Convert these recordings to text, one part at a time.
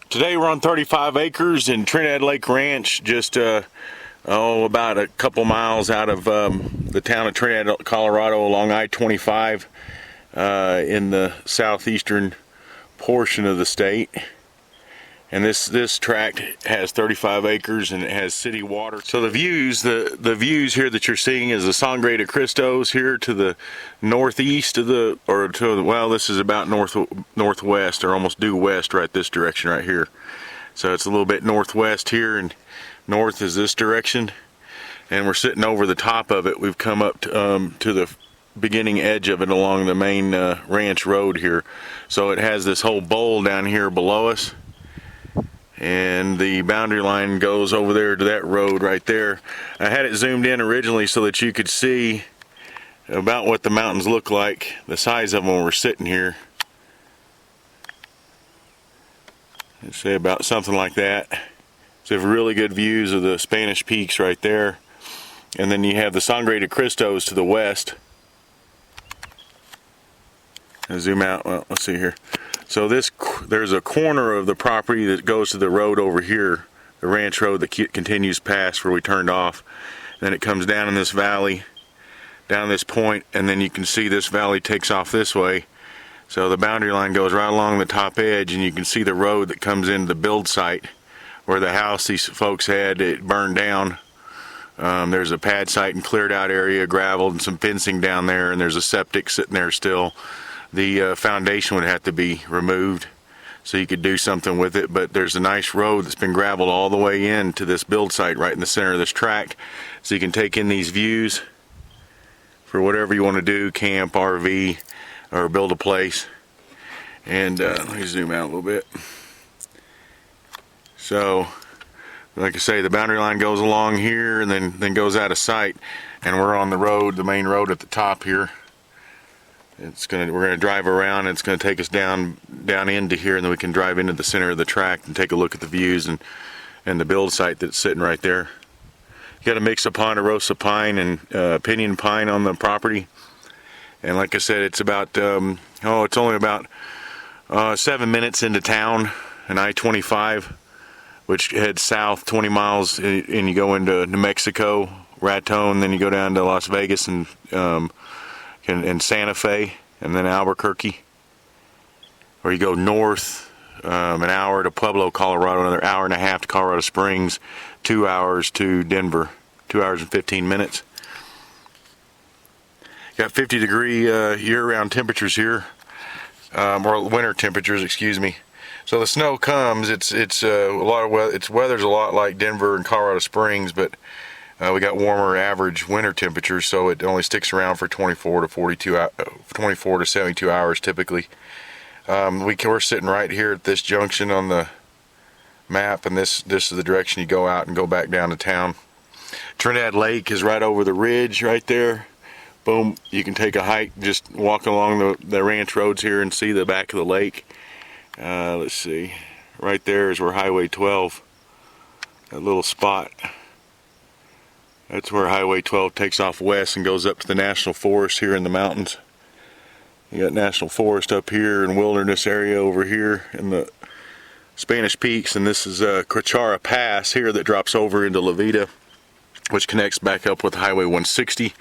Today we're on 35 acres in Trinidad Lake Ranch, just about a couple miles out of the town of Trinidad, Colorado, along I-25 in the southeastern portion of the state. And this tract has 35 acres and it has city water. So the views here that you're seeing is the Sangre de Cristos here to the northeast of this is about northwest, or almost due west, right this direction right here. So it's a little bit northwest here, and north is this direction. And we're sitting over the top of it. We've come up to the beginning edge of it along the main ranch road here. So it has this whole bowl down here below us. And the boundary line goes over there to that road right there. I had it zoomed in originally so that you could see about what the mountains look like, the size of them when we're sitting here. Let's say about something like that. So you have really good views of the Spanish Peaks right there. And then you have the Sangre de Cristos to the west. I'll zoom out, well, let's see here. So there's a corner of the property that goes to the road over here, the ranch road that continues past where we turned off. Then it comes down in this valley, down this point, and then you can see this valley takes off this way. So the boundary line goes right along the top edge, and you can see the road that comes into the build site where the house these folks had, it burned down. There's a pad site and cleared out area, gravel, and some fencing down there, and there's a septic sitting there still. The foundation would have to be removed so you could do something with it, but there's a nice road that's been gravelled all the way in to this build site right in the center of this tract, so you can take in these views for whatever you want to do, camp, RV, or build a place. And let me zoom out a little bit. So like I say, the boundary line goes along here and then goes out of sight, and we're on the road, the main road at the top here. We're gonna drive around, and it's gonna take us down into here, and then we can drive into the center of the tract and take a look at the views and the build site that's sitting right there. You got a mix of ponderosa pine and pinyon pine on the property, and like I said, it's about it's only about 7 minutes into town, an I-25, which heads south 20 miles, and you go into New Mexico, Raton, then you go down to Las Vegas and Santa Fe, and then Albuquerque. Or you go north an hour to Pueblo, Colorado, another hour and a half to Colorado Springs, 2 hours to Denver, 2 hours and 15 minutes. Got 50-degree year-round temperatures here, or winter temperatures, excuse me. So the snow comes. It's a lot of weather. Its weather's a lot like Denver and Colorado Springs, but we got warmer average winter temperatures, so it only sticks around for 24 to 72 hours typically. We're sitting right here at this junction on the map, and this is the direction you go out and go back down to town. Trinidad Lake is right over the ridge right there. Boom, you can take a hike, just walk along the ranch roads here and see the back of the lake. Let's see, right there is where Highway 12, that little spot. That's where Highway 12 takes off west and goes up to the National Forest here in the mountains. You got National Forest up here and wilderness area over here in the Spanish Peaks, and this is Crachara Pass here that drops over into La Vida, which connects back up with Highway 160.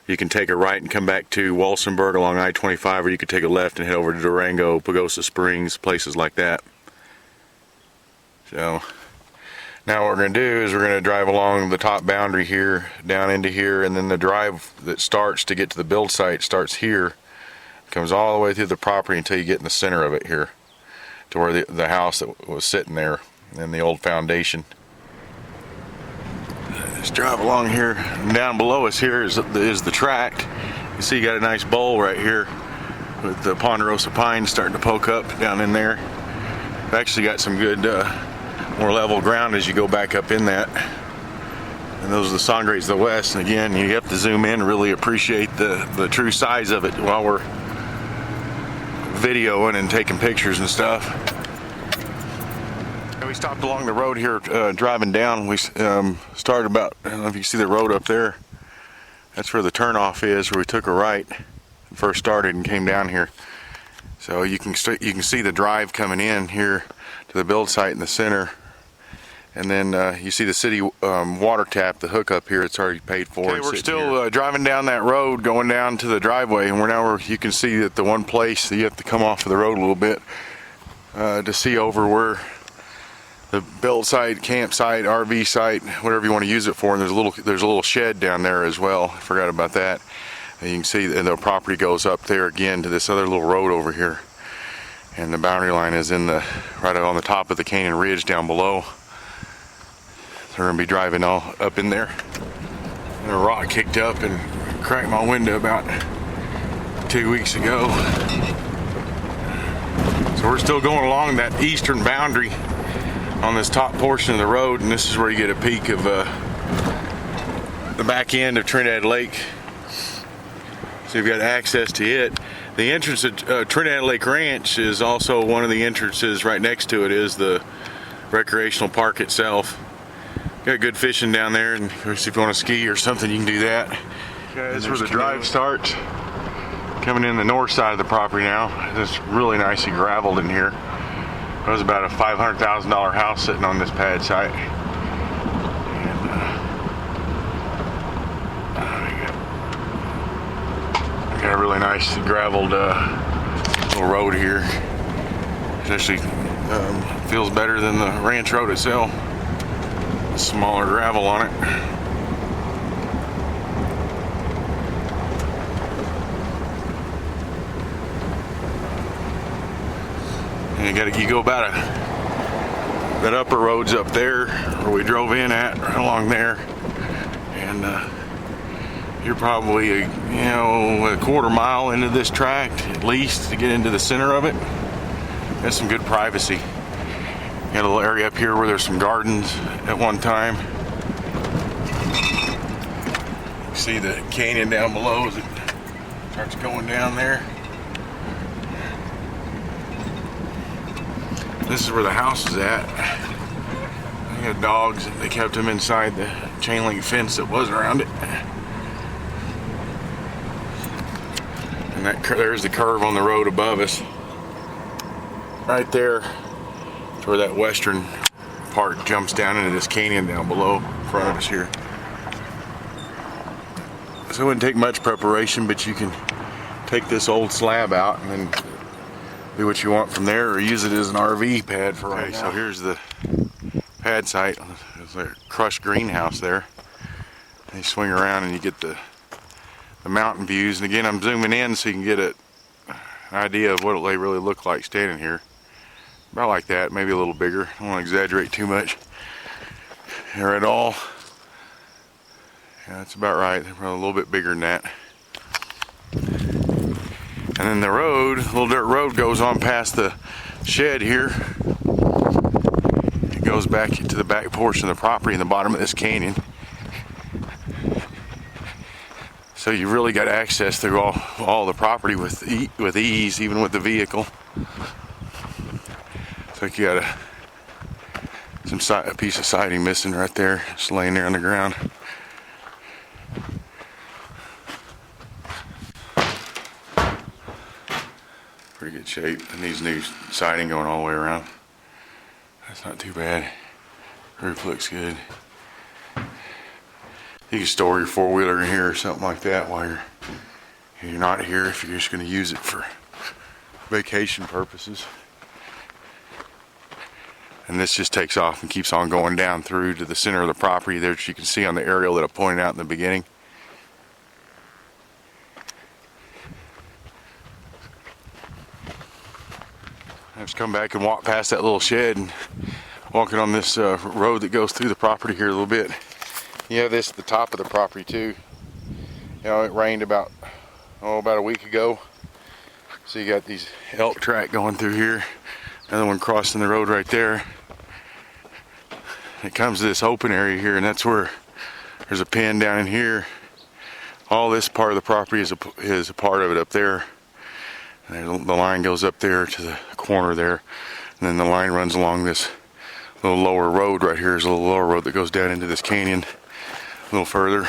You can take a right and come back to Walsenburg along I-25, or you could take a left and head over to Durango, Pagosa Springs, places like that. So now what we're going to do is we're going to drive along the top boundary here, down into here, and then the drive that starts to get to the build site starts here, comes all the way through the property until you get in the center of it here, to where the house that was sitting there and the old foundation. Let's drive along here, and down below us here is the tract. You see you got a nice bowl right here with the ponderosa pines starting to poke up down in there. We've actually got some good more level ground as you go back up in that. And those are the Sangres to the west, and again, you have to zoom in and really appreciate the true size of it while we're videoing and taking pictures and stuff. We stopped along the road here driving down. We started about, I don't know if you can see the road up there. That's where the turnoff is, where we took a right and first started and came down here. So you can see the drive coming in here to the build site in the center. And then you see the city water tap, the hookup here, it's already paid for. Okay, we're still driving down that road, going down to the driveway, and you can see that the one place that you have to come off of the road a little bit to see over where the build site, campsite, RV site, whatever you want to use it for. And there's a little shed down there as well. I forgot about that. And you can see that the property goes up there again to this other little road over here. And the boundary line is right on the top of the canyon ridge down below. So we're going to be driving all up in there. And a rock kicked up and cracked my window about 2 weeks ago. So we're still going along that eastern boundary on this top portion of the road, and this is where you get a peek of the back end of Trinidad Lake. So you've got access to it. The entrance to Trinidad Lake Ranch is also one of the entrances. Right next to it is the recreational park itself. Got good fishing down there, and of course if you want to ski or something, you can do that. Okay, this is where the drive starts. Coming in the north side of the property now. It's really nicely graveled in here. It was about a $500,000 house sitting on this pad site. And got a really nice graveled little road here. It actually feels better than the ranch road itself. Smaller gravel on it. And you go about that upper road's up there where we drove in at, right along there, and you're probably a quarter mile into this tract at least to get into the center of it. There's some good privacy. Got a little area up here where there's some gardens at one time. You see the canyon down below as it starts going down there. This is where the house is at. They had dogs, and they kept them inside the chain link fence that was around it. And there's the curve on the road above us. Right there. Where that western part jumps down into this canyon down below in front of us here. So it wouldn't take much preparation, but you can take this old slab out and then do what you want from there, or use it as an RV pad for right now. So here's the pad site. There's a crushed greenhouse there. And you swing around and you get the mountain views. And again, I'm zooming in so you can get an idea of what they really look like standing here. About like that, maybe a little bigger. I don't want to exaggerate too much or at all. Yeah, that's about right. They're probably a little bit bigger than that. And then the road, the little dirt road, goes on past the shed here. It goes back to the back portion of the property in the bottom of this canyon. So you really got access through all the property with ease, even with the vehicle. Like you got a piece of siding missing right there, just laying there on the ground. Pretty good shape. It needs new siding going all the way around. That's not too bad. Roof looks good. You can store your four-wheeler in here or something like that while you're not here, if you're just going to use it for vacation purposes. And this just takes off and keeps on going down through to the center of the property there, that you can see on the aerial that I pointed out in the beginning. I just come back and walk past that little shed and walking on this road that goes through the property here a little bit. You have this at the top of the property too. It rained about a week ago. So you got these elk track going through here. Another one crossing the road right there. It comes to this open area here, and that's where there's a pen down in here. All this part of the property is a part of it up there. And the line goes up there to the corner there, and then the line runs along this little lower road right here. Is a little lower road that goes down into this canyon a little further.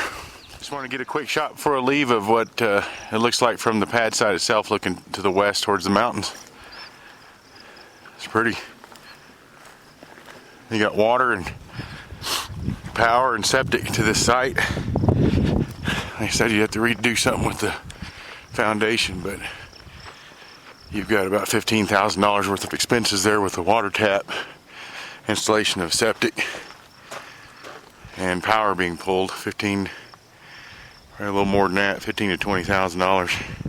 Just want to get a quick shot before I leave of what it looks like from the pad side itself, looking to the west towards the mountains. It's pretty. You got water and power and septic to this site. Like I said, you have to redo something with the foundation, but you've got about $15,000 worth of expenses there with the water tap, installation of septic, and power being pulled. 15, or a little more than that, $15,000 to $20,000.